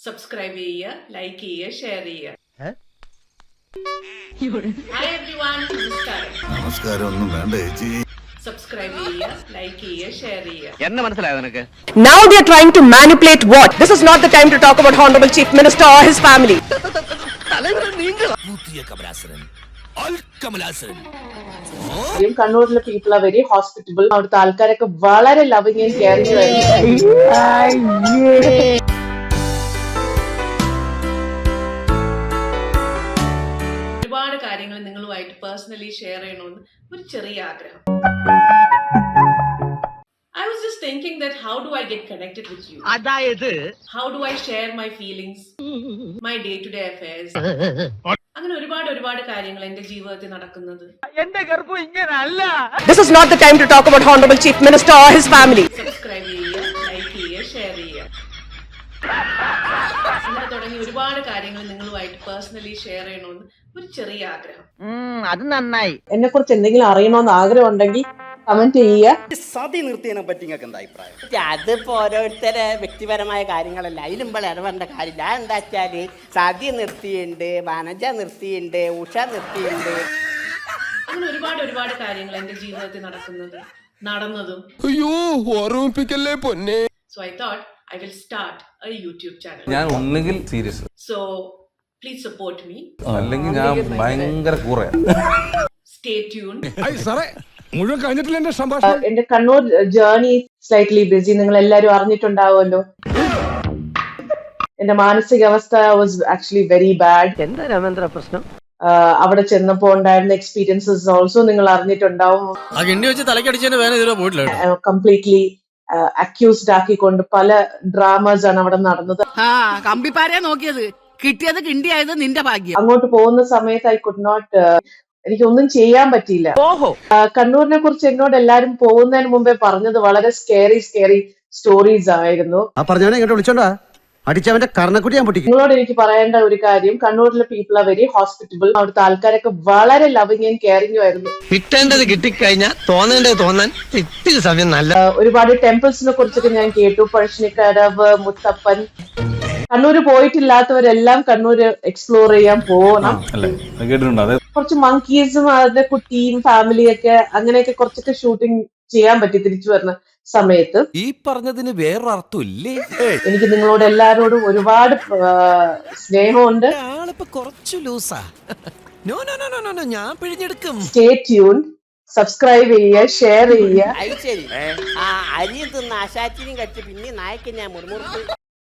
Subscribe ചെയ്യുക, like ചെയ്യുക, share ചെയ്യുക. ഹായ് എവ്രിവൺ, നമസ്കാരം. ഒന്നും വേണ്ട ചേച്ചി. സബ്സ്ക്രൈബ് ചെയ്യുക, ലൈക്ക് ചെയ്യുക, ഷെയർ ചെയ്യുക. എന്നെ മനസ്സിലായോ നിനക്ക്? Now they are trying to manipulate what? This is not the time to talk about Honorable Chief Minister or his family. കണ്ണൂരിലെ പീപ്പിൾ ആർ വെരി ഹോസ്പിറ്റബിൾ. അവിടുത്തെ ആൾക്കാരൊക്കെ വളരെ ലവിങ് ആൻഡ് കെയറിംഗ് ആയിരുന്നു. ഒരുപാട് കാര്യങ്ങൾ നിങ്ങളുമായിട്ട് പേഴ്സണലി ഷെയർ ചെയ്യണമെന്ന് ഒരു ചെറിയ ആഗ്രഹം. I was just thinking that how do I get connected with you? അതായത് How do I share my feelings, my day-to-day affairs? അങ്ങനെ ഒരുപാട് കാര്യങ്ങൾ എന്റെ ജീവിതത്തിൽ നടക്കുന്നത്. എന്റെ ഗർഭം ഇങ്ങനല്ല. This is not the time to talk about Honorable Chief Minister or his family. Subscribe ചെയ്യുക, ലൈക്ക് ചെയ്യുക, ഷെയർ ചെയ്യുക. അങ്ങനെ തുടങ്ങി ഒരുപാട് കാര്യങ്ങൾ നിങ്ങളുമായിട്ട് പേഴ്സണലി ഷെയർ ചെയ്യണമെന്ന് ഒരു ചെറിയ ആഗ്രഹം. അത് നന്നായി. എന്നെ കുറിച്ച് എന്തെങ്കിലും അറിയണമെന്ന് ആഗ്രഹം ഉണ്ടെങ്കിൽ കമന്റ് ചെയ്യുക. സതി നിർത്തിയതിനെ പറ്റി നിങ്ങൾക്ക് എന്താ അഭിപ്രായം? അതിപ്പോ ഓരോരുത്തരെ വ്യക്തിപരമായ കാര്യങ്ങളല്ല, അതിലുമ്പോൾ ഇടപെടേണ്ട കാര്യമില്ല. എന്താ വെച്ചാല് സതി നിർത്തിയുണ്ട്, വനജ നിർത്തിയുണ്ട്, ഉഷ നിർത്തിയുണ്ട്. അങ്ങനെ ഒരുപാട് കാര്യങ്ങൾ എന്റെ ജീവിതത്തിൽ നടന്നതും. അയ്യോ, ഓർമ്മിപ്പിക്കല്ലേ പൊന്നെ. So I thought I will start a YouTube channel. ഞാൻ ഒന്നുകിൽ serious, So please support me. അല്ലെങ്കിൽ ഞാൻ ഭയങ്കര കൂറ. Stay tuned. സാറേ, മുഴുവൻ കഴിഞ്ഞിട്ടില്ല എന്റെ സംഭാഷണം. എന്റെ കണ്ണൂർ ജേർണി സ്ലൈറ്റ്ലി ബിസി, നിങ്ങൾ എല്ലാവരും അറിഞ്ഞിട്ടുണ്ടാവുമല്ലോ. എന്റെ മാനസികാവസ്ഥ വാസ് ആക്ച്വലി വെരി ബാഡ്. എന്താ രാമേന്ദ്ര പ്രശ്നം? അവിടെ ചെന്നപ്പോ ഉണ്ടായിരുന്ന എക്സ്പീരിയൻസസ് ഓൾസോ നിങ്ങൾ അറിഞ്ഞിട്ടുണ്ടാവും. കംപ്ലീറ്റ്ലി അക്യൂസ്ഡ് ആക്കിക്കൊണ്ട് പല ഡ്രാമാസ് ആണ് അവിടെ നടന്നത്. കമ്പിപ്പാരയെ നോക്കിയത് കിട്ടിയത് കിണ്ടിയായത് നിന്റെ ഭാഗ്യം. അങ്ങോട്ട് പോകുന്ന സമയത്ത് ഐ കുഡ് നോട്ട്, എനിക്കൊന്നും ചെയ്യാൻ പറ്റിയില്ല. കണ്ണൂരിനെ കുറിച്ച് എന്നോട് എല്ലാരും പോകുന്നതിന് മുമ്പേ പറഞ്ഞത് വളരെ സ്കേറി സ്റ്റോറീസ് ആയിരുന്നു. നിങ്ങളോട് എനിക്ക് പറയേണ്ട ഒരു കാര്യം, കണ്ണൂരിലെ പീപ്പിൾ ആർ വെരി ഹോസ്പിറ്റബിൾ. അവിടുത്തെ ആൾക്കാരൊക്കെ വളരെ ലവിങ് ആൻഡ് കെയറിംഗ് ആയിരുന്നു. കിട്ടേണ്ടത് കിട്ടിക്കഴിഞ്ഞാൽ തോന്നേണ്ടത് തോന്നാൻ ഇത്തിരി സമയം നല്ല. ഒരുപാട് ടെമ്പിൾസിനെ കുറിച്ചൊക്കെ ഞാൻ കേട്ടു. പഴശ്ശിനിക്കടവ്, മുത്തപ്പൻ. കണ്ണൂര് പോയിട്ടില്ലാത്തവരെല്ലാം കണ്ണൂര് എക്സ്പ്ലോർ ചെയ്യാൻ പോകണം. കുറച്ച് മങ്കീസും അതിന്റെ കുട്ടിയും ഫാമിലിയൊക്കെ അങ്ങനെയൊക്കെ കുറച്ചൊക്കെ ഷൂട്ടിംഗ് ചെയ്യാൻ പറ്റി തിരിച്ചു വരുന്ന സമയത്ത്. ഈ പറഞ്ഞതിന് വേറൊരർത്ഥം ഇല്ലേ? എനിക്ക് നിങ്ങളോട് എല്ലാവരോടും ഒരുപാട് സ്നേഹമുണ്ട്. കുറച്ച് ലൂസാ. ഞാൻ പിഴിഞ്ഞെടുക്കും. സ്റ്റേ ട്യൂൺ, സബ്സ്ക്രൈബ് ചെയ്യുക, ഷെയർ ചെയ്യുക. അത് ശരി. ആ അരി തിന്ന് ആശാച്ചിനും കറ്റ് പിന്നെ നായ്ക്ക് ഞാൻ മുറുമുറുത്ത്